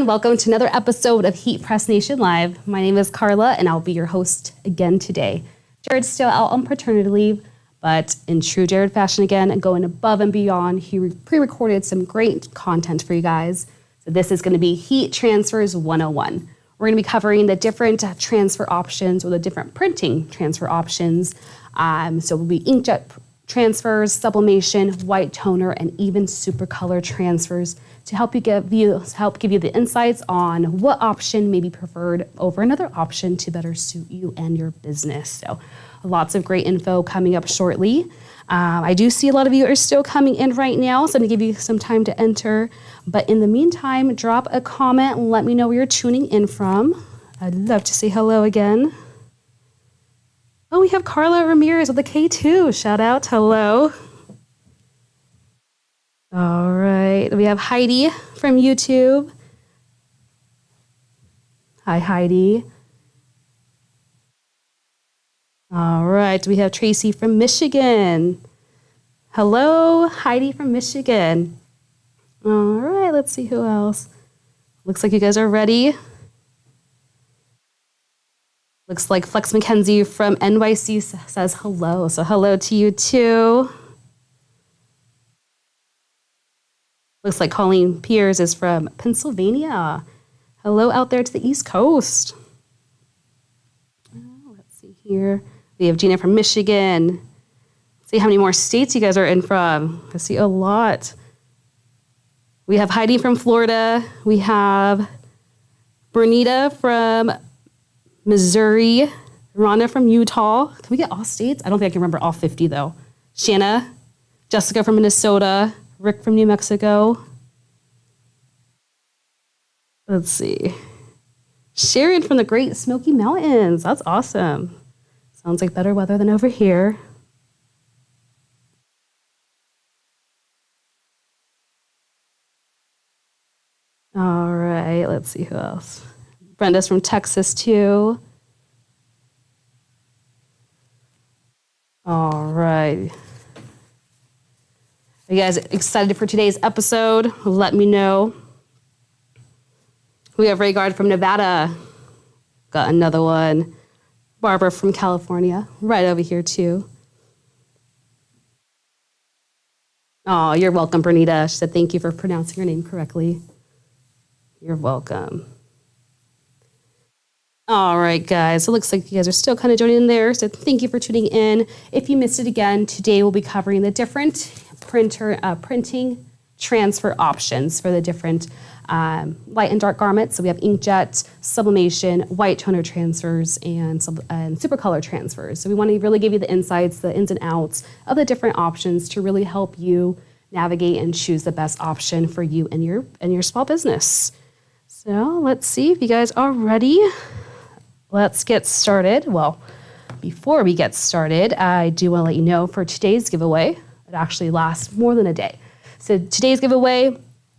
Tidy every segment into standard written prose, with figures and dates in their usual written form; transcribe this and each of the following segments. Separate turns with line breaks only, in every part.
everyone. Welcome to another episode of Heat Press Nation Live. My name is Carla, and I'll be your host again today. Jared's still out on paternity leave, but in true Jared fashion again, going above and beyond, he pre-recorded some great content for you guys. So this is going to be Heat Transfers 101. We're going to be covering the different transfer options or the different printing transfer options. So it will be inkjet transfers, sublimation, white toner, and even super color transfers to help give you the insights on what option may be preferred over another option to better suit you and your business. So lots of great info coming up shortly. I do see a lot of you are still coming in right now, so I'm going to give you some time to enter. But in the meantime, drop a comment and let me know where you're tuning in from. I'd love to say hello again. Oh, we have Carla Ramirez with the K2. Shout out. Hello. All right. We have Heidi from YouTube. Hi, Heidi. All right. We have Tracy from Michigan. Hello, Heidi from Michigan. All right. Let's see who else. Looks like you guys are ready. Looks like Flex McKenzie from NYC says hello. So hello to you too. Looks like Colleen Piers is from Pennsylvania. Hello out there to the East Coast. Let's see here. We have Gina from Michigan. Let's see how many more states you guys are in from. I see a lot. We have Heidi from Florida. We have Bernita from Missouri, Rhonda from Utah. Can we get all states? I don't think I can remember all 50 though. Shanna, Jessica from Minnesota, Rick from New Mexico. Let's see. Sharon from the Great Smoky Mountains. That's awesome. Sounds like better weather than over here. All right, let's see who else. Brenda's from Texas, too. All right. Are you guys excited for today's episode? Let me know. We have Raygard from Nevada. Got another one. Barbara from California, right over here, too. Oh, you're welcome, Bernita. She said thank you for pronouncing your name correctly. You're welcome. All right, guys, so it looks like you guys are still kind of joining in there, so thank you for tuning in. If you missed it again, today we'll be covering the different printing transfer options for the different light and dark garments. So we have inkjet, sublimation, white toner transfers, and super color transfers. So we want to really give you the insights, the ins and outs of the different options to really help you navigate and choose the best option for you and your small business. So let's see if you guys are ready. Let's get started. Well, before we get started, I do want to let you know for today's giveaway, it actually lasts more than a day. So today's giveaway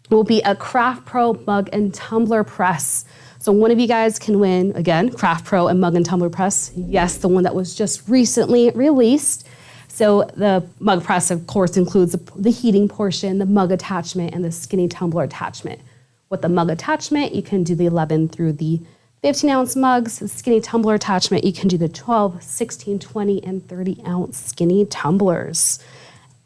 will be a Craft Pro mug and tumbler press. So one of you guys can win, again, Craft Pro and mug and tumbler press. Yes, the one that was just recently released. So the mug press, of course, includes the heating portion, the mug attachment, and the skinny tumbler attachment. With the mug attachment, you can do the 11 through the 15-ounce mugs. The skinny tumbler attachment, you can do the 12, 16, 20, and 30-ounce skinny tumblers.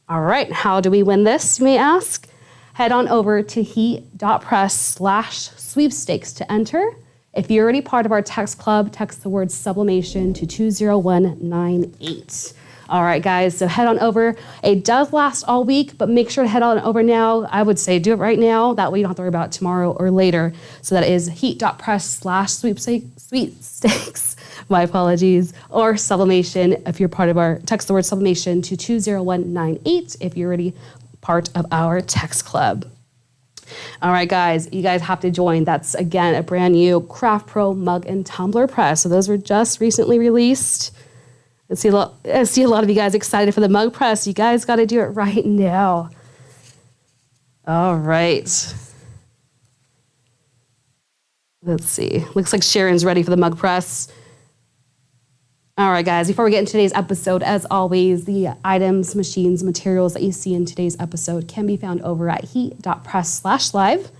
All right, how do we win this, you may ask? Head on over to heat.press/sweepstakes to enter. If you're already part of our text club, text the word sublimation to 20198. All right, guys, so head on over. It does last all week, but make sure to head on over now. I would say do it right now. That way you don't have to worry about it tomorrow or later. So that is heat.press/sweepstakes. My apologies. Or sublimation. If you're part of our, text the word sublimation to 20198 if you're already part of our text club. All right, guys, you guys have to join. That's, again, a brand new Craft Pro mug and tumbler press. So those were just recently released. I see a lot of you guys excited for the mug press. You guys got to do it right now. All right. Let's see. Looks like Sharon's ready for the mug press. All right, guys, before we get into today's episode, as always, the items, machines, materials that you see in today's episode can be found over at heat.press/live.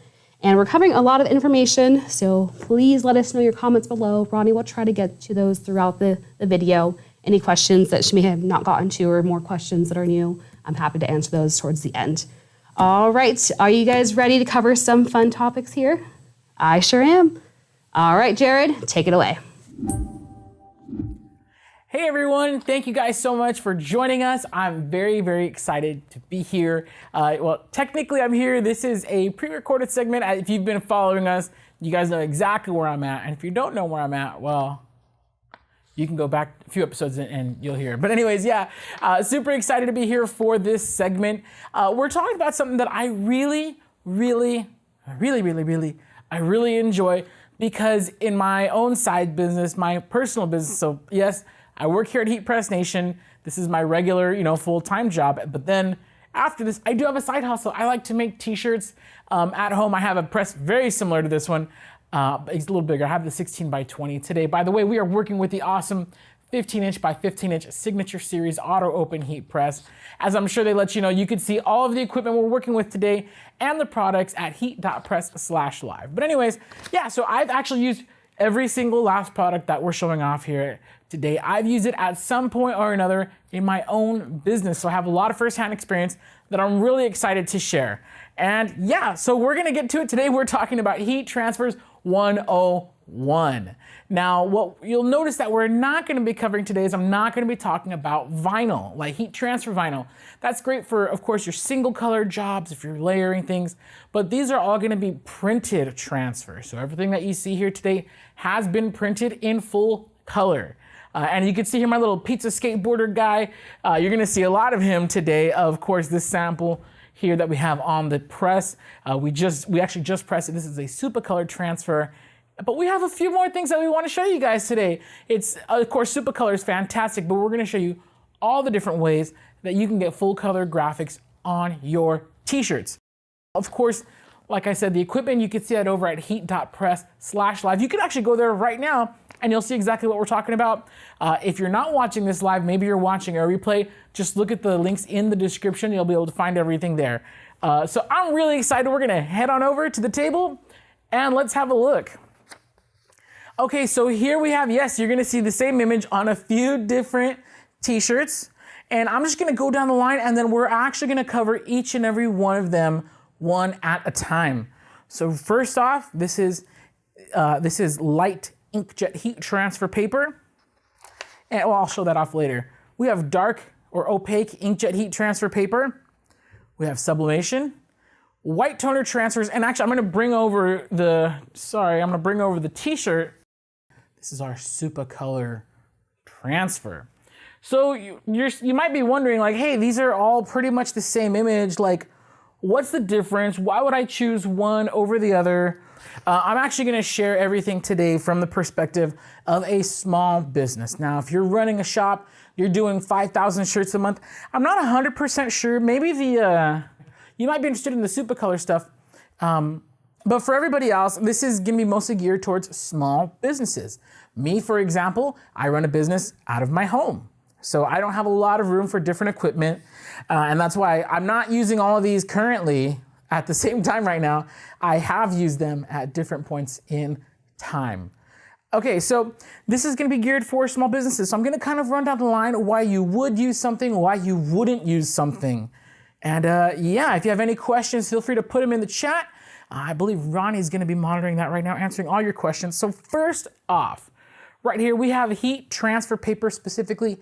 And we're covering a lot of information, so please let us know your comments below. Ronnie will try to get to those throughout the video. Any questions that she may have not gotten to or more questions that are new, I'm happy to answer those towards the end. All right, are you guys ready to cover some fun topics here? I sure am. All right, Jared, take it away.
Hey everyone, thank you guys so much for joining us. I'm very, very excited to be here. Well, technically I'm here. This is a pre-recorded segment. If you've been following us, you guys know exactly where I'm at. And if you don't know where I'm at, well, you can go back a few episodes and you'll hear. But anyways, yeah, super excited to be here for this segment. We're talking about something that I really enjoy, because in my own side business, my personal business, so yes, I work here at Heat Press Nation. This is my regular, full-time job. But then after this, I do have a side hustle. I like to make t-shirts at home. I have a press very similar to this one. It's a little bigger. I have the 16 by 20 today. By the way, we are working with the awesome 15-inch by 15-inch Signature Series Auto Open Heat Press. As I'm sure they let you know, you can see all of the equipment we're working with today and the products at heat.press/live. But anyways, yeah, so I've actually used every single last product that we're showing off here today. I've used it at some point or another in my own business. So I have a lot of firsthand experience that I'm really excited to share. And yeah, so we're gonna get to it today. We're talking about Heat Transfers 101. Now, what you'll notice that we're not gonna be covering today is I'm not gonna be talking about vinyl, like heat transfer vinyl. That's great for, of course, your single color jobs, if you're layering things, but these are all gonna be printed transfers. So everything that you see here today has been printed in full color. And you can see here my little pizza skateboarder guy. You're gonna see a lot of him today. Of course, this sample here that we have on the press, we actually just pressed it. This is a super color transfer. But we have a few more things that we want to show you guys today. It's, of course, super color is fantastic, but we're going to show you all the different ways that you can get full color graphics on your t-shirts. Of course, like I said, the equipment, you can see that over at heat.press/live. You can actually go there right now and you'll see exactly what we're talking about. If you're not watching this live, maybe you're watching a replay, just look at the links in the description. You'll be able to find everything there. So I'm really excited. We're going to head on over to the table and let's have a look. Okay, so here we have, yes, you're gonna see the same image on a few different t-shirts. And I'm just gonna go down the line and then we're actually gonna cover each and every one of them one at a time. So first off, this is light inkjet heat transfer paper. And well, I'll show that off later. We have dark or opaque inkjet heat transfer paper. We have sublimation, white toner transfers, and actually I'm gonna bring over the t-shirt. This is our super color transfer. So you might be wondering, like, hey, these are all pretty much the same image. Like, what's the difference? Why would I choose one over the other? I'm actually gonna share everything today from the perspective of a small business. Now, if you're running a shop, you're doing 5,000 shirts a month, I'm not 100% sure. Maybe you might be interested in the super color stuff. But for everybody else, this is gonna be mostly geared towards small businesses. Me, for example, I run a business out of my home. So I don't have a lot of room for different equipment. And that's why I'm not using all of these currently at the same time right now. I have used them at different points in time. Okay, so this is gonna be geared for small businesses. So I'm gonna kind of run down the line why you would use something, why you wouldn't use something. And yeah, if you have any questions, feel free to put them in the chat. I believe Ronnie's gonna be monitoring that right now, answering all your questions. So first off, right here, we have heat transfer paper, specifically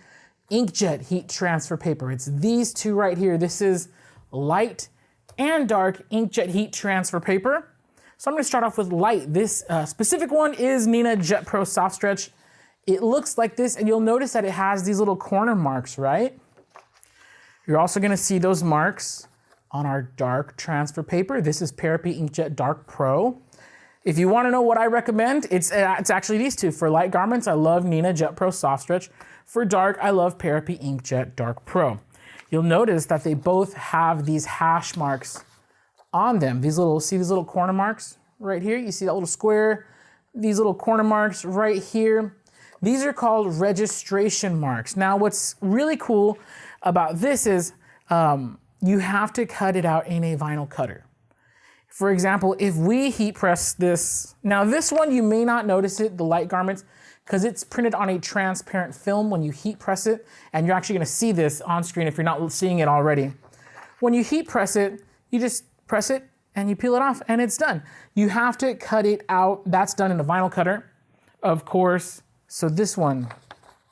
inkjet heat transfer paper. It's these two right here. This is light and dark inkjet heat transfer paper. So I'm gonna start off with light. This specific one is Nina Jet Pro Soft Stretch. It looks like this, and you'll notice that it has these little corner marks, right? You're also gonna see those marks on our dark transfer paper. This is Parapi Inkjet Dark Pro. If you wanna know what I recommend, it's actually these two. For light garments, I love Nina Jet Pro Soft Stretch. For dark, I love Parapi Inkjet Dark Pro. You'll notice that they both have these hash marks on them. See these little corner marks right here? You see that little square? These little corner marks right here. These are called registration marks. Now, what's really cool about this is you have to cut it out in a vinyl cutter. For example, if we heat press this, now this one you may not notice it, the light garments, because it's printed on a transparent film when you heat press it, and you're actually gonna see this on screen if you're not seeing it already. When you heat press it, you just press it and you peel it off and it's done. You have to cut it out. That's done in a vinyl cutter, of course. So this one,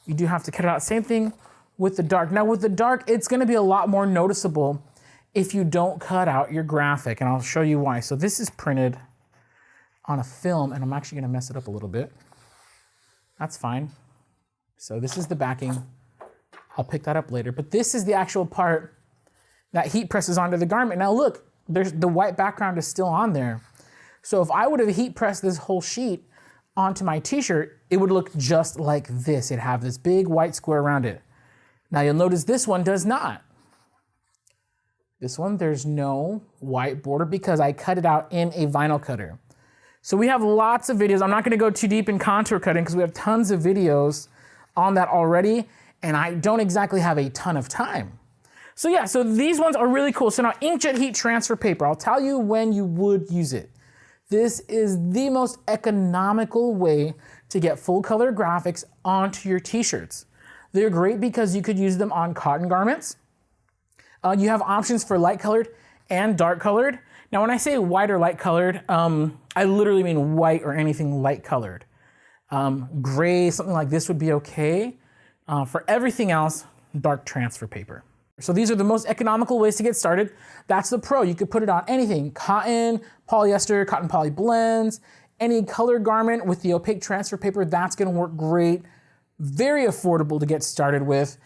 you do have to cut it out. Same thing with the dark. Now with the dark, it's gonna be a lot more noticeable if you don't cut out your graphic, and I'll show you why. So this is printed on a film, and I'm actually gonna mess it up a little bit. That's fine. So this is the backing. I'll pick that up later, but this is the actual part that heat presses onto the garment. Now look, the white background is still on there. So if I would have heat pressed this whole sheet onto my t-shirt, it would look just like this. It'd have this big white square around it. Now you'll notice this one does not. This one, there's no white border because I cut it out in a vinyl cutter. So we have lots of videos. I'm not gonna go too deep in contour cutting because we have tons of videos on that already, and I don't exactly have a ton of time. So yeah, so these ones are really cool. So now inkjet heat transfer paper, I'll tell you when you would use it. This is the most economical way to get full color graphics onto your t-shirts. They're great because you could use them on cotton garments. You have options for light colored and dark colored. Now when I say white or light colored, I literally mean white or anything light colored. Gray, something like this would be okay. For everything else, dark transfer paper. So these are the most economical ways to get started. That's the pro. You could put it on anything, cotton, polyester, cotton poly blends, any color garment with the opaque transfer paper, that's gonna work great. Very affordable to get started with.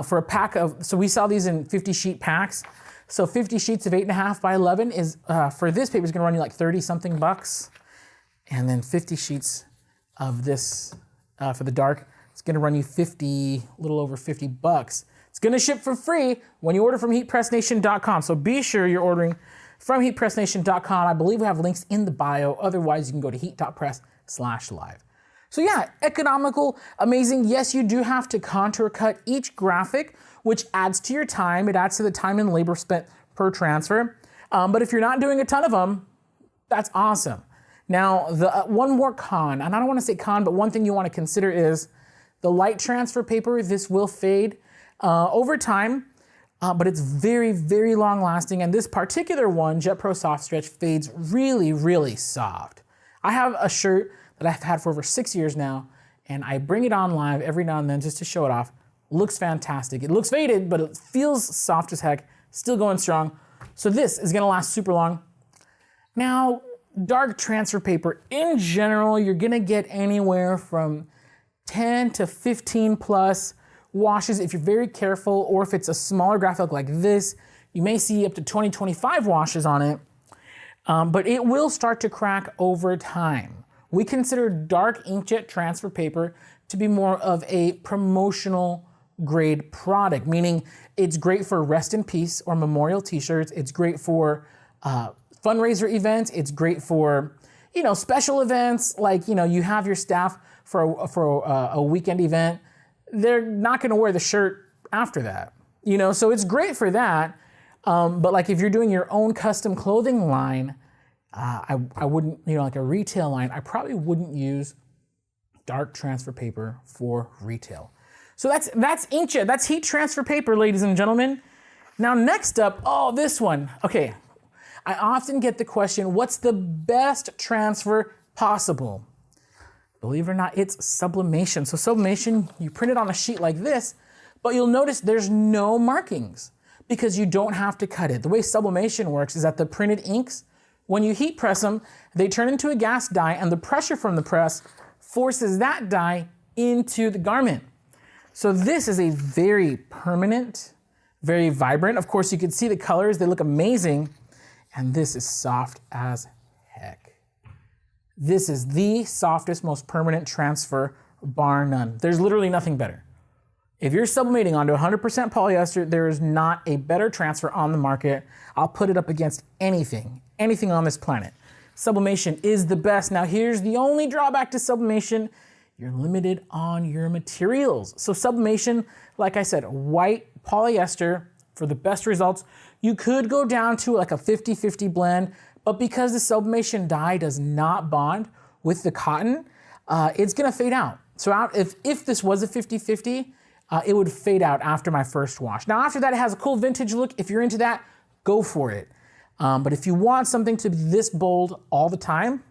For a pack of, so we sell these in 50 sheet packs. So 50 sheets of 8.5 by 11 is, for this paper is gonna run you like 30 something bucks. And then 50 sheets of this for the dark, it's gonna run you a little over 50 bucks. It's gonna ship for free when you order from heatpressnation.com. So be sure you're ordering from heatpressnation.com. I believe we have links in the bio. Otherwise, you can go to heat.press/live. So yeah, economical, amazing. Yes, you do have to contour cut each graphic, which adds to your time. It adds to the time and labor spent per transfer. But if you're not doing a ton of them, that's awesome. Now, the one more con, and I don't want to say con, but one thing you want to consider is the light transfer paper. This will fade over time, but it's very, very long lasting. And this particular one, Jet Pro Soft Stretch, fades really, really soft. I have a shirt that I've had for over 6 years now, and I bring it on live every now and then just to show it off. Looks fantastic. It looks faded, but it feels soft as heck, still going strong. So this is gonna last super long. Now, dark transfer paper, in general, you're gonna get anywhere from 10 to 15 plus washes if you're very careful, or if it's a smaller graphic like this, you may see up to 20, 25 washes on it, but it will start to crack over time. We consider dark inkjet transfer paper to be more of a promotional grade product, meaning it's great for rest in peace or memorial t-shirts. It's great for fundraiser events. It's great for, special events, like, you have your staff for a weekend event. They're not gonna wear the shirt after that, so it's great for that. But like if you're doing your own custom clothing line, I wouldn't, like a retail line, I probably wouldn't use dark transfer paper for retail. So that's inkjet, that's heat transfer paper, ladies and gentlemen. Now next up, this one. Okay, I often get the question, what's the best transfer possible? Believe it or not, it's sublimation. So sublimation, you print it on a sheet like this, but you'll notice there's no markings because you don't have to cut it. The way sublimation works is that the printed inks, when you heat press them, they turn into a gas dye, and the pressure from the press forces that dye into the garment. So this is a very permanent, very vibrant. Of course, you can see the colors, they look amazing. And this is soft as heck. This is the softest, most permanent transfer, bar none. There's literally nothing better. If you're sublimating onto 100% polyester, there is not a better transfer on the market. I'll put it up against anything on this planet. Sublimation is the best. Now here's the only drawback to sublimation. You're limited on your materials. So sublimation, like I said, white polyester for the best results. You could go down to like a 50-50 blend, but because the sublimation dye does not bond with the cotton, it's gonna fade out. So if this was a 50-50, it would fade out after my first wash. Now after that, it has a cool vintage look. If you're into that, go for it. But if you want something to be this bold all the time,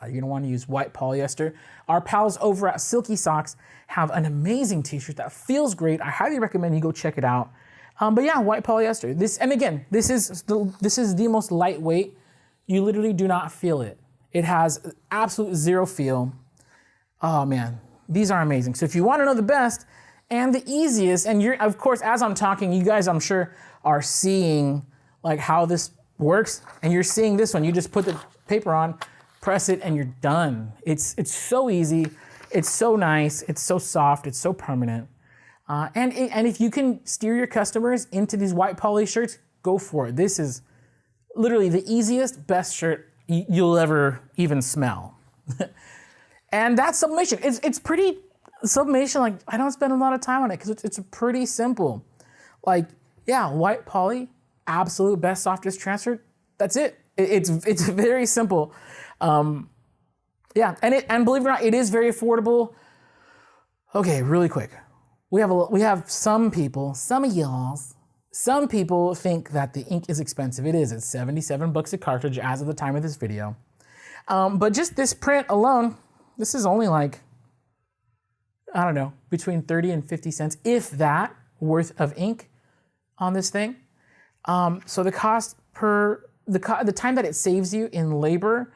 you're gonna wanna use white polyester. Our pals over at Silky Socks have an amazing t-shirt that feels great. I highly recommend you go check it out. But yeah, white polyester. This is the most lightweight. You literally do not feel it. It has absolute zero feel. Oh man, these are amazing. So if you wanna know the best and the easiest, and you're, of course, as I'm talking, you guys, I'm sure, are seeing like how this works, and you're seeing this one. You just put the paper on, press it, and you're done. It's so easy. It's so nice. It's so soft. It's so permanent. And if you can steer your customers into these white poly shirts, go for it. This is literally the easiest, best shirt you'll ever even smell. And that's sublimation. It's pretty sublimation. Like, I don't spend a lot of time on it because it's pretty simple. Like, yeah, white poly, absolute best softest transfer. That's it. It's very simple. Yeah, and believe it or not, it is very affordable. Okay, really quick. We have some people think that the ink is expensive. It is. It's $77 a cartridge as of the time of this video. But just this print alone, this is only like, I don't know, between 30 and 50 cents, if that, worth of ink on this thing. So the cost the time that it saves you in labor,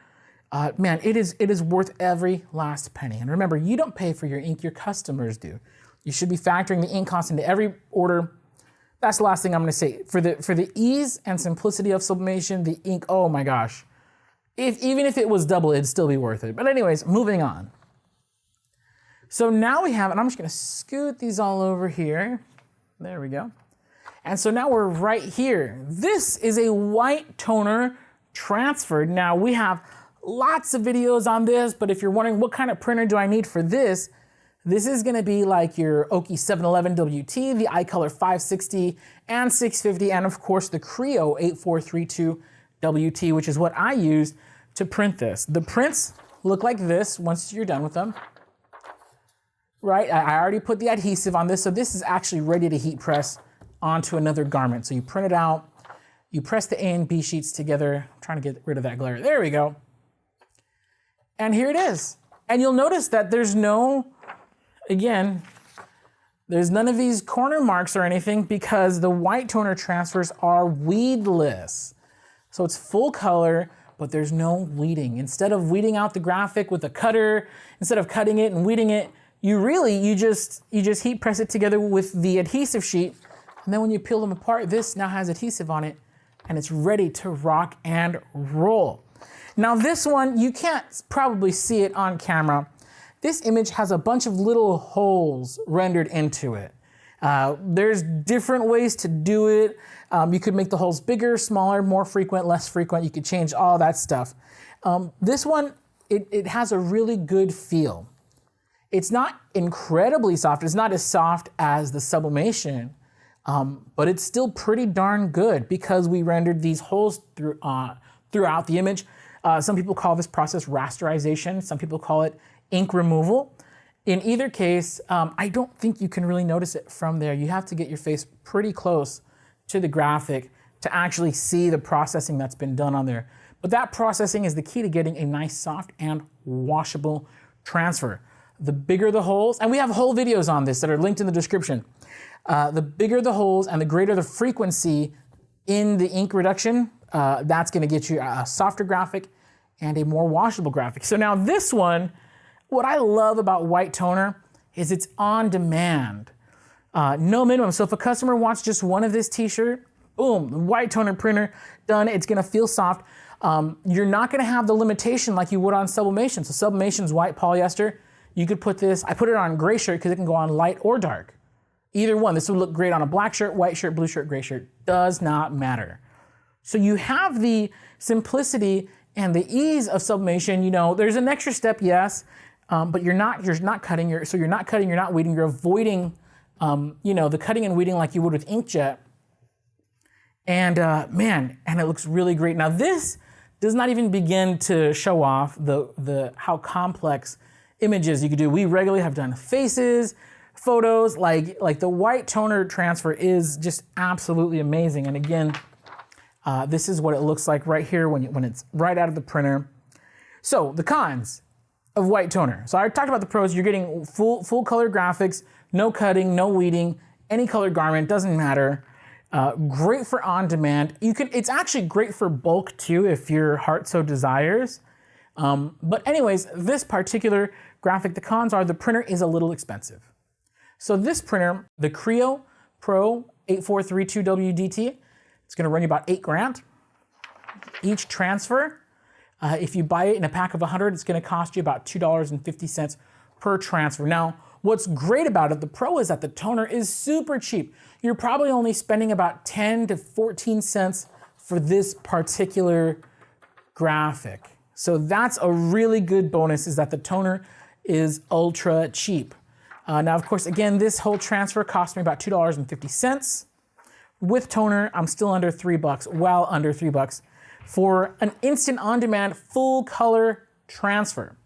man, it is worth every last penny. And remember, you don't pay for your ink, your customers do. You should be factoring the ink cost into every order. That's the last thing I'm gonna say. For the ease and simplicity of sublimation, the ink, oh my gosh. Even if it was double, it'd still be worth it. But anyways, moving on. So now we have, and I'm just gonna scoot these all over here. There we go. And so now we're right here. This is a white toner transferred. Now we have lots of videos on this, but if you're wondering what kind of printer do I need for this, this is gonna be like your Oki 711 WT, the iColor 560 and 650, and of course the Creo 8432 WT, which is what I used to print this. The prints look like this once you're done with them. Right, I already put the adhesive on this, so this is actually ready to heat press onto another garment. So you print it out, you press the A and B sheets together. I'm trying to get rid of that glare. There we go. And here it is. And you'll notice that there's none of these corner marks or anything because the white toner transfers are weedless. So it's full color, but there's no weeding. Instead of weeding out the graphic with a cutter, instead of cutting it and weeding it, you just heat press it together with the adhesive sheet. And then when you peel them apart, this now has adhesive on it and it's ready to rock and roll. Now this one, you can't probably see it on camera. This image has a bunch of little holes rendered into it. There's different ways to do it. You could make the holes bigger, smaller, more frequent, less frequent. You could change all that stuff. This one, it has a really good feel. It's not incredibly soft. It's not as soft as the sublimation, but it's still pretty darn good because we rendered these holes throughout the image. Some people call this process rasterization. Some people call it ink removal. In either case, I don't think you can really notice it from there. You have to get your face pretty close to the graphic to actually see the processing that's been done on there. But that processing is the key to getting a nice, soft, and washable transfer. The bigger the holes, and we have whole videos on this that are linked in the description. The bigger the holes and the greater the frequency in the ink reduction, that's gonna get you a softer graphic and a more washable graphic. So now this one, what I love about white toner is it's on demand. No minimum. So if a customer wants just one of this t-shirt, boom, white toner printer, done. It's gonna feel soft. You're not gonna have the limitation like you would on sublimation. So sublimation's white polyester. You could put this, I put it on gray shirt because it can go on light or dark. Either one. This would look great on a black shirt, white shirt, blue shirt, gray shirt. Does not matter. So you have the simplicity and the ease of sublimation. You know, there's an extra step, yes, but you're not cutting, you're not weeding, you're avoiding, the cutting and weeding like you would with Inkjet. And man, and it looks really great. Now this does not even begin to show off the how complex images you could do. We regularly have done faces, photos, like the white toner transfer is just absolutely amazing. And again, this is what it looks like right here when it's right out of the printer. So the cons of white toner. So I talked about the pros. You're getting full color graphics, no cutting, no weeding, any colored garment, doesn't matter. Great for on demand. It's actually great for bulk too if your heart so desires. But anyways, this particular graphic, the cons are the printer is a little expensive. So this printer, the Creo Pro 8432WDT, it's gonna run you about $8,000. Each transfer, if you buy it in a pack of 100, it's gonna cost you about $2.50 per transfer. Now, what's great about it, the Pro, is that the toner is super cheap. You're probably only spending about 10 to 14 cents for this particular graphic. So that's a really good bonus, is that the toner is ultra cheap. Now, of course, again, this whole transfer cost me about $2.50. With toner, I'm still under $3, well under $3 for an instant on-demand full color transfer.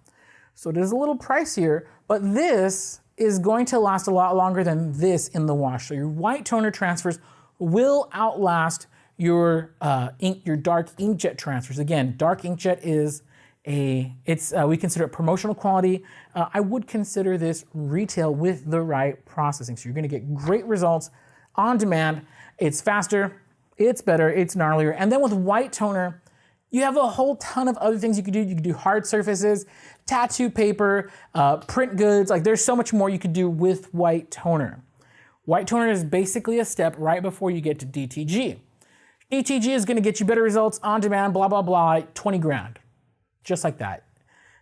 So it is a little pricier, but this is going to last a lot longer than this in the wash. So your white toner transfers will outlast your dark inkjet transfers. Again, dark inkjet is we consider it promotional quality. I would consider this retail with the right processing. So you're gonna get great results on demand. It's faster, it's better, it's gnarlier. And then with white toner, you have a whole ton of other things you could do. You could do hard surfaces, tattoo paper, print goods. Like, there's so much more you could do with white toner. White toner is basically a step right before you get to DTG. DTG is gonna get you better results on demand, blah, blah, blah, 20 grand. Just like that.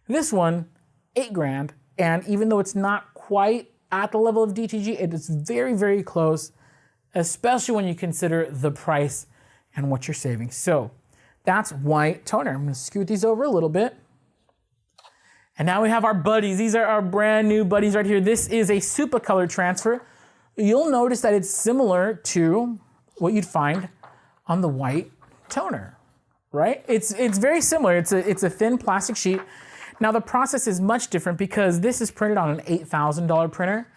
This one, 8 grand, and even though it's not quite at the level of DTG, it is very, very close, especially when you consider the price and what you're saving. So that's white toner. I'm gonna scoot these over a little bit. And now we have our buddies. These are our brand new buddies right here. This is a super color transfer. You'll notice that it's similar to what you'd find on the white toner. Right? It's very similar. It's a thin plastic sheet. Now the process is much different because this is printed on an $8,000 printer.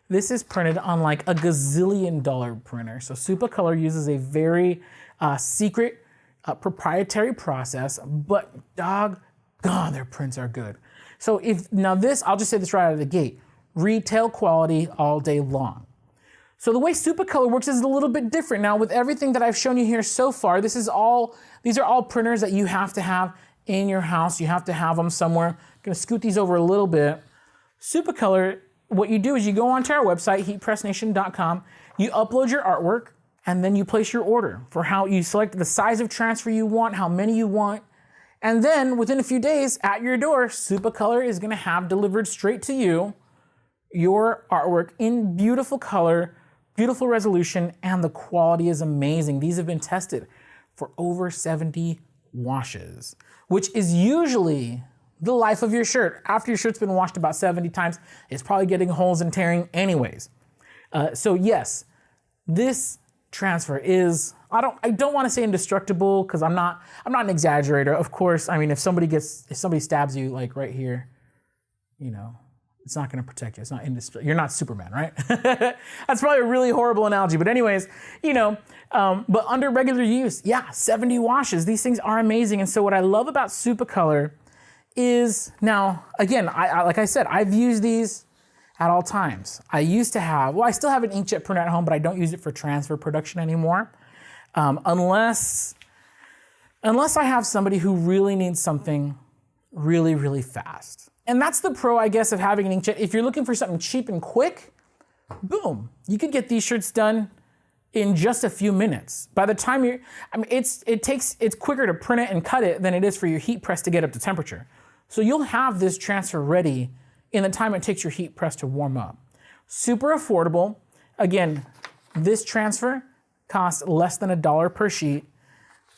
This is printed on like a gazillion-dollar printer. So Supacolor uses a very secret proprietary process, but doggone, their prints are good. So I'll just say this right out of the gate, retail quality all day long. So the way Supacolor works is a little bit different. Now, with everything that I've shown you here so far, these are all printers that you have to have in your house. You have to have them somewhere. I'm gonna scoot these over a little bit. Supacolor, what you do is you go onto our website, heatpressnation.com, you upload your artwork, and then you place your order for how you select the size of transfer you want, how many you want, and then within a few days at your door, Supacolor is gonna have delivered straight to you your artwork in beautiful color, beautiful resolution, and the quality is amazing. These have been tested for over 70 washes, which is usually the life of your shirt. After your shirt's been washed about 70 times, it's probably getting holes and tearing anyways. So yes, this transfer is, I don't want to say indestructible because I'm not an exaggerator. Of course, I mean, if somebody stabs you like right here, it's not going to protect you. It's not you're not Superman, right? That's probably a really horrible analogy. But anyways, but under regular use, 70 washes. These things are amazing. And so what I love about Supacolor is, now, again, like I said, I've used these at all times. I still have an inkjet printer at home, but I don't use it for transfer production anymore. Unless I have somebody who really needs something really, really fast. And that's the pro, I guess, of having an inkjet. If you're looking for something cheap and quick, boom, you could get these shirts done in just a few minutes. By the time it's quicker to print it and cut it than it is for your heat press to get up to temperature. So you'll have this transfer ready in the time it takes your heat press to warm up. Super affordable. Again, this transfer costs less than $1 per sheet.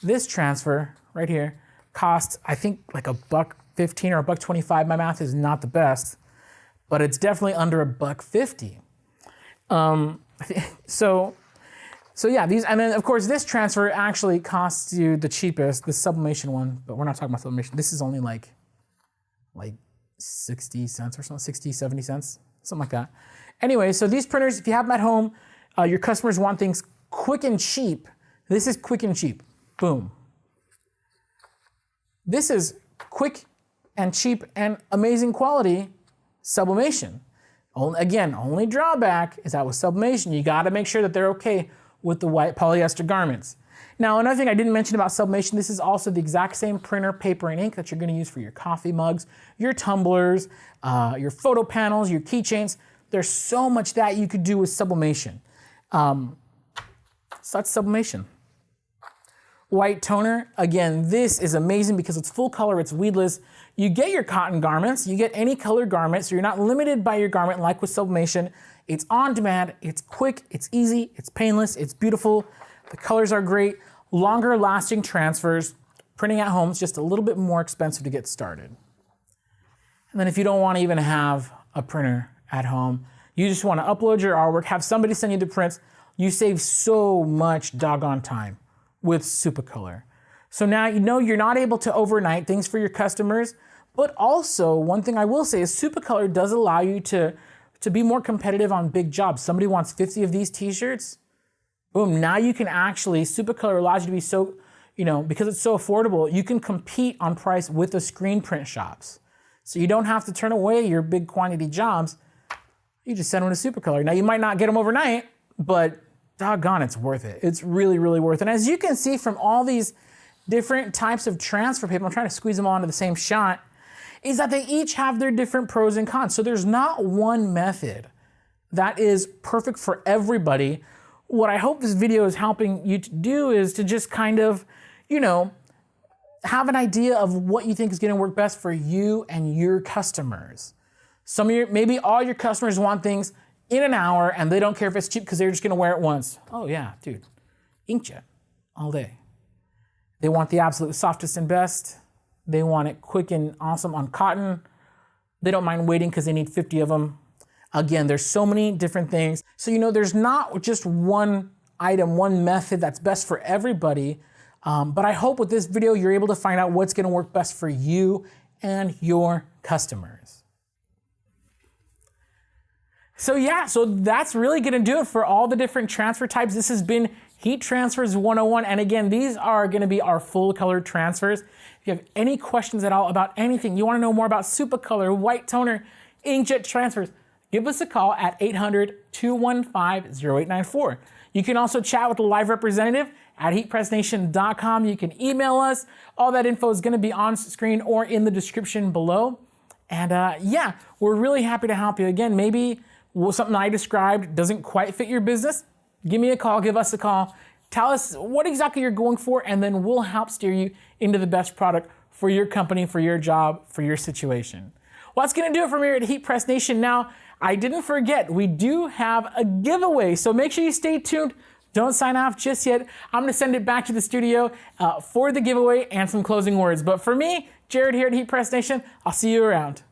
This transfer right here costs, I think, like $1.15 or $1.25. My math is not the best, but it's definitely under $1.50. So So yeah, these, and then of course this transfer actually costs you the cheapest, the Sublimation one, but we're not talking about Sublimation. This is only like 60 cents or something, 60, 70 cents, something like that. Anyway, so these printers, if you have them at home, your customers want things quick and cheap. This is quick and cheap, boom. This is quick and cheap and amazing quality Sublimation. Again, only drawback is that with Sublimation, you gotta make sure that they're okay with the white polyester garments. Now, another thing I didn't mention about Sublimation, this is also the exact same printer, paper, and ink that you're gonna use for your coffee mugs, your tumblers, your photo panels, your keychains. There's so much that you could do with Sublimation. So that's Sublimation. White toner, again, this is amazing because it's full color, it's weedless. You get your cotton garments, you get any colored garment, so you're not limited by your garment like with Sublimation. It's on demand, it's quick, it's easy, it's painless, it's beautiful. The colors are great, longer lasting transfers. Printing at home is just a little bit more expensive to get started. And then if you don't want to even have a printer at home, you just want to upload your artwork, have somebody send you the prints, you save so much doggone time with Supacolor. So now you know you're not able to overnight things for your customers, but also one thing I will say is Supacolor does allow you to be more competitive on big jobs. Somebody wants 50 of these t-shirts, boom, now you can actually, Supacolor allows you to be so, because it's so affordable, you can compete on price with the screen print shops. So you don't have to turn away your big quantity jobs, you just send them to Supacolor. Now you might not get them overnight, but doggone, it's worth it. It's really, really worth it. And as you can see from all these different types of transfer paper, I'm trying to squeeze them all into the same shot, is that they each have their different pros and cons. So there's not one method that is perfect for everybody. What I hope this video is helping you to do is to just kind of, have an idea of what you think is gonna work best for you and your customers. Maybe all your customers want things in an hour and they don't care if it's cheap because they're just gonna wear it once. Oh yeah, dude, Inkjet, all day. They want the absolute softest and best. They want it quick and awesome on cotton. They don't mind waiting because they need 50 of them. Again, there's so many different things. So there's not just one item, one method that's best for everybody. But I hope with this video, you're able to find out what's gonna work best for you and your customers. So yeah, so that's really gonna do it for all the different transfer types. This has been Heat Transfers 101. And again, these are gonna be our full color transfers. If you have any questions at all about anything, you wanna know more about Supacolor, white toner, inkjet transfers, give us a call at 800-215-0894. You can also chat with a live representative at heatpressnation.com. You can email us. All that info is gonna be on screen or in the description below. And yeah, we're really happy to help you. Again, maybe something I described doesn't quite fit your business. Give me a call, give us a call. Tell us what exactly you're going for, and then we'll help steer you into the best product for your company, for your job, for your situation. Well, that's gonna do it from here at Heat Press Nation. Now, I didn't forget, we do have a giveaway, so make sure you stay tuned. Don't sign off just yet. I'm gonna send it back to the studio for the giveaway and some closing words. But for me, Jared here at Heat Press Nation, I'll see you around.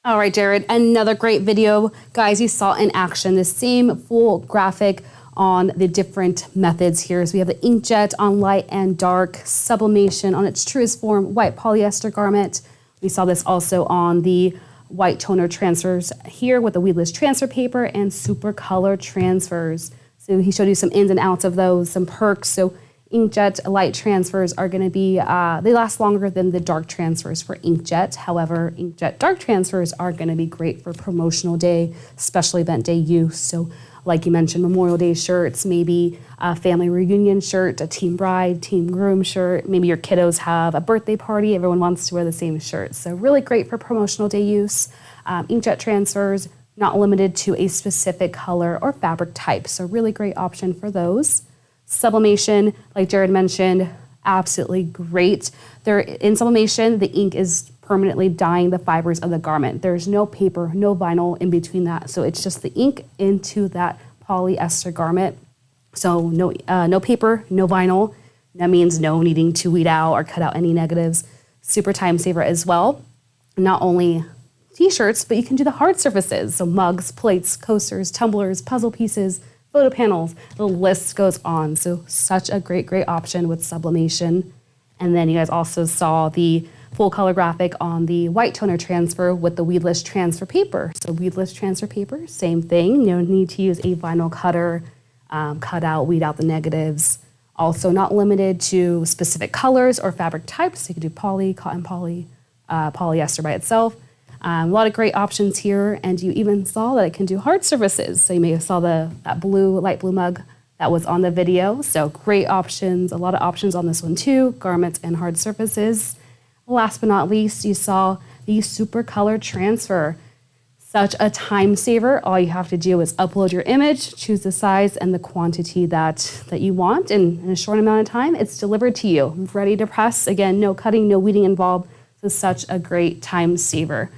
All right, Jared, another great video. Guys, you saw in action the same full graphic on the different methods here. So we have the inkjet on light and dark, sublimation on its truest form, white polyester garment. We saw this also on the white toner transfers here with the weedless transfer paper and Supacolor transfers. So he showed you some ins and outs of those, some perks. So inkjet light transfers are going to be, they last longer than the dark transfers for inkjet. However, inkjet dark transfers are going to be great for promotional day, special event day use. So like you mentioned, Memorial Day shirts, maybe a family reunion shirt, a team bride, team groom shirt. Maybe your kiddos have a birthday party. Everyone wants to wear the same shirt. So really great for promotional day use. Inkjet transfers, not limited to a specific color or fabric type. So really great option for those. Sublimation, like Jared mentioned, absolutely great. In sublimation, the ink is permanently dyeing the fibers of the garment. There's no paper, no vinyl in between that. So it's just the ink into that polyester garment. So no paper, no vinyl. That means no needing to weed out or cut out any negatives. Super time saver as well. Not only t-shirts, but you can do the hard surfaces. So mugs, plates, coasters, tumblers, puzzle pieces, photo panels, the list goes on. So such a great, great option with Sublimation. And then you guys also saw the full color graphic on the white toner transfer with the weedless transfer paper. So weedless transfer paper, same thing. No need to use a vinyl cutter, cut out, weed out the negatives. Also not limited to specific colors or fabric types. You can do poly, cotton poly, polyester by itself. A lot of great options here, and you even saw that it can do hard surfaces. So you may have saw that blue, light blue mug that was on the video. So great options, a lot of options on this one too, garments and hard surfaces. Last but not least, you saw the super color transfer. Such a time saver. All you have to do is upload your image, choose the size and the quantity that you want, and in a short amount of time, it's delivered to you, ready to press. Again, no cutting, no weeding involved. So such a great time saver.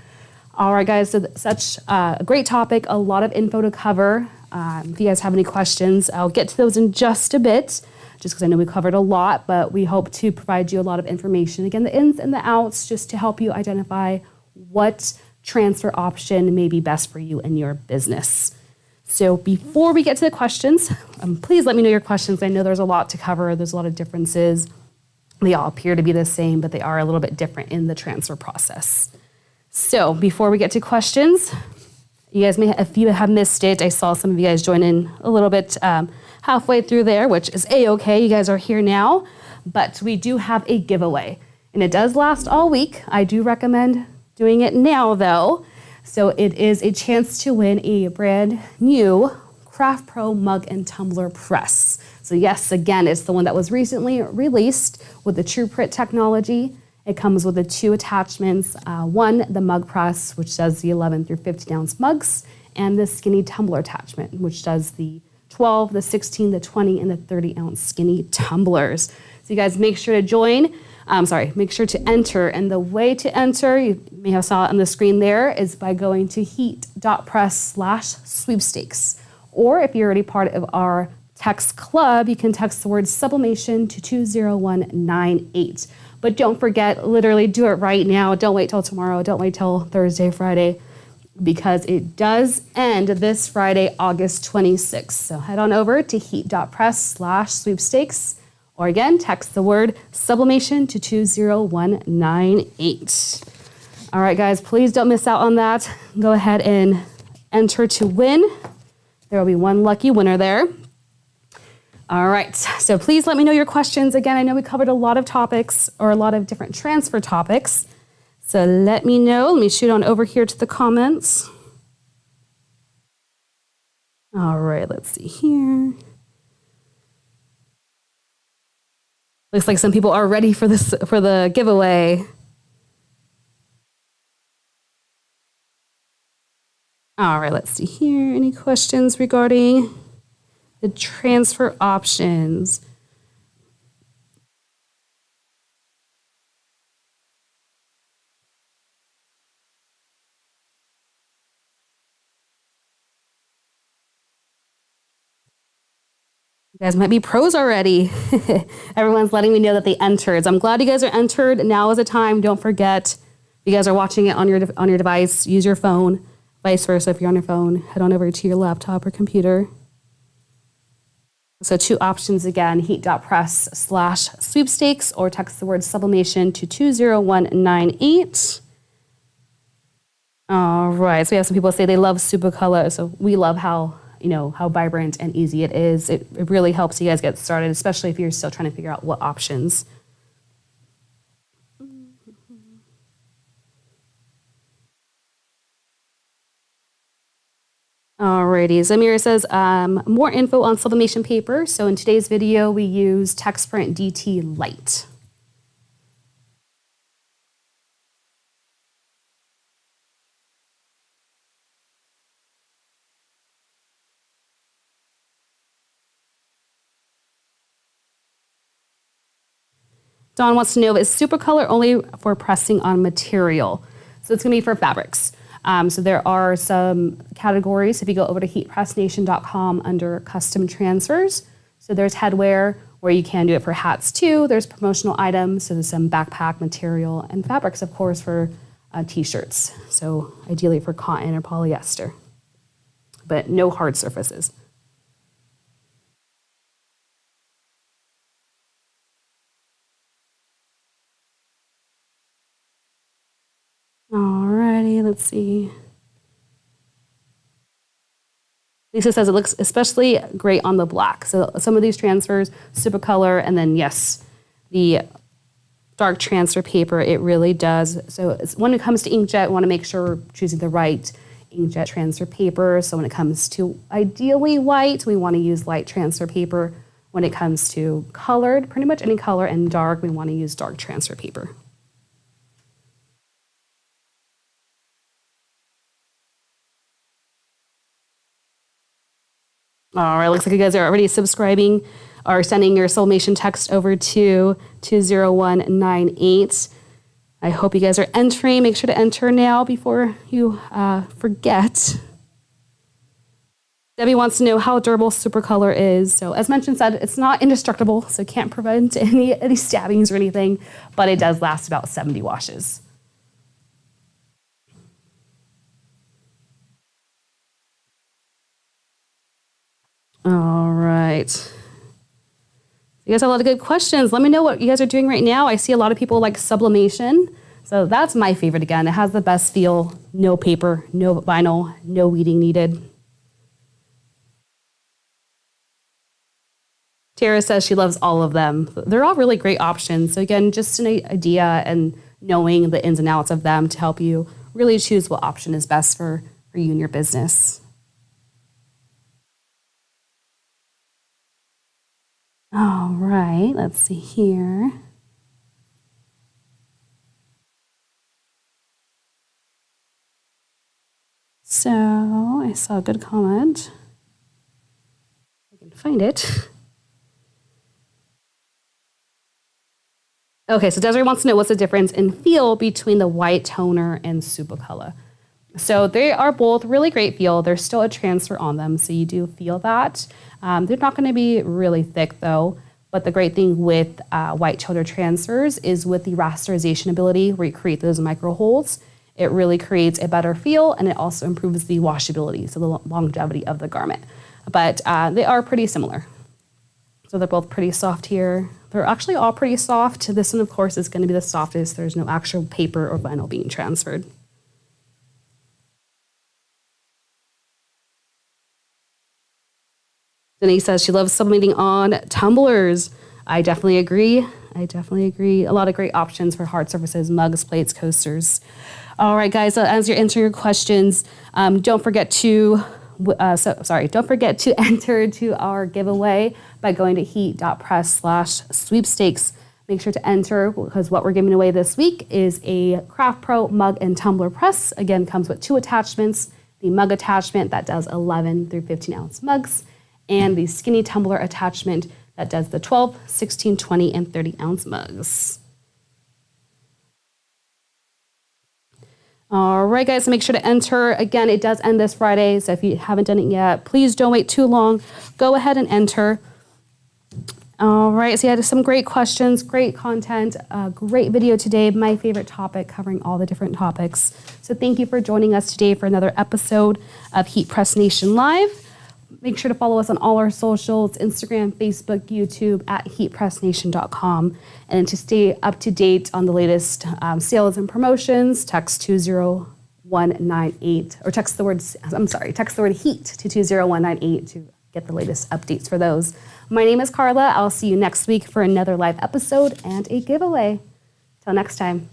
All right, guys, so such a great topic, a lot of info to cover. If you guys have any questions, I'll get to those in just a bit, just because I know we covered a lot, but we hope to provide you a lot of information. Again, the ins and the outs, just to help you identify what transfer option may be best for you and your business. So before we get to the questions, please let me know your questions. I know there's a lot to cover. There's a lot of differences. They all appear to be the same, but they are a little bit different in the transfer process. So before we get to questions, you guys may, if you have missed it, I saw some of you guys join in a little bit halfway through there, which is A-okay. You guys are here now, but we do have a giveaway, and it does last all week. I do recommend doing it now, though. So it is a chance to win a brand new Craft Pro mug and tumbler press. So yes, again, it's the one that was recently released with the True Print technology. It comes with the two attachments. One, the mug press, which does the 11 through 15 ounce mugs, and the skinny tumbler attachment, which does the 12, the 16, the 20, and the 30 ounce skinny tumblers. So you guys make sure to join. Make sure to enter. And the way to enter, you may have saw it on the screen there, is by going to heat.press/sweepstakes. Or if you're already part of our text club, you can text the word Sublimation to 20198. But don't forget, literally do it right now. Don't wait till tomorrow. Don't wait till Thursday, Friday, because it does end this Friday, August 26th. So head on over to heat.press/sweepstakes. Or again, text the word Sublimation to 20198. All right, guys, please don't miss out on that. Go ahead and enter to win. There will be one lucky winner there. All right, so please let me know your questions. Again, I know we covered a lot of topics, or a lot of different transfer topics. So let me know. Let me shoot on over here to the comments. All right, let's see here. Looks like some people are ready for this, for the giveaway. All right, let's see here. Any questions regarding the transfer options? You guys might be pros already. Everyone's letting me know that they entered. So I'm glad you guys are entered. Now is the time. Don't forget, if you guys are watching it on your device, use your phone. Vice versa, if you're on your phone, head on over to your laptop or computer. So two options again, heat.press/sweepstakes, or text the word Sublimation to 20198. All right, so we have some people say they love super color. So we love how vibrant and easy it is. It really helps you guys get started, especially if you're still trying to figure out what options. Alrighty, Zamira says, more info on sublimation paper. So in today's video, we use TextPrint DT Lite. Dawn wants to know, is super color only for pressing on material? So it's gonna be for fabrics. So there are some categories. If you go over to heatpressnation.com under custom transfers, so there's headwear where you can do it for hats too. There's promotional items, so there's some backpack material and fabrics, of course, for t-shirts. So ideally for cotton or polyester, but no hard surfaces. Alrighty, let's see. Lisa says it looks especially great on the black. So some of these transfers, super color, and then yes, the dark transfer paper, it really does. So when it comes to inkjet, we want to make sure we're choosing the right inkjet transfer paper. So when it comes to ideally white, we want to use light transfer paper. When it comes to colored, pretty much any color, and dark, we want to use dark transfer paper. All right, looks like you guys are already subscribing or sending your Sublimation text over to 20198. I hope you guys are entering. Make sure to enter now before you forget. Debbie wants to know how durable Supercolor is. So as mentioned, it's not indestructible, so it can't prevent any stabbings or anything, but it does last about 70 washes. All right. You guys have a lot of good questions. Let me know what you guys are doing right now. I see a lot of people like Sublimation. So that's my favorite again. It has the best feel, no paper, no vinyl, no weeding needed. Tara says she loves all of them. They're all really great options. So again, just an idea and knowing the ins and outs of them to help you really choose what option is best for you and your business. All right, let's see here. So I saw a good comment. I can find it. Okay, so Desiree wants to know what's the difference in feel between the white toner and Supercolor. So they are both really great feel. There's still a transfer on them, so you do feel that. They're not going to be really thick though, but the great thing with white toner transfers is with the rasterization ability where you create those micro holes, it really creates a better feel and it also improves the washability, so the longevity of the garment. But they are pretty similar. So they're both pretty soft here. They're actually all pretty soft. This one, of course, is going to be the softest. There's no actual paper or vinyl being transferred. Denise says she loves sublimating on tumblers. I definitely agree. A lot of great options for hard surfaces, mugs, plates, coasters. All right, guys, so as you're answering your questions, don't forget to enter to our giveaway by going to heat.press/sweepstakes. Make sure to enter because what we're giving away this week is a Craft Pro mug and tumbler press. Again, comes with 2 attachments. The mug attachment that does 11 through 15 ounce mugs, and the skinny tumbler attachment that does the 12, 16, 20, and 30 ounce mugs. All right, guys, so make sure to enter. Again, it does end this Friday, so if you haven't done it yet, please don't wait too long. Go ahead and enter. All right, so you had some great questions, great content, great video today. My favorite topic, covering all the different topics. So thank you for joining us today for another episode of Heat Press Nation Live. Make sure to follow us on all our socials, Instagram, Facebook, YouTube, at heatpressnation.com. And to stay up to date on the latest sales and promotions, text 20198, or text the word HEAT to 20198 to get the latest updates for those. My name is Carla. I'll see you next week for another live episode and a giveaway. Till next time.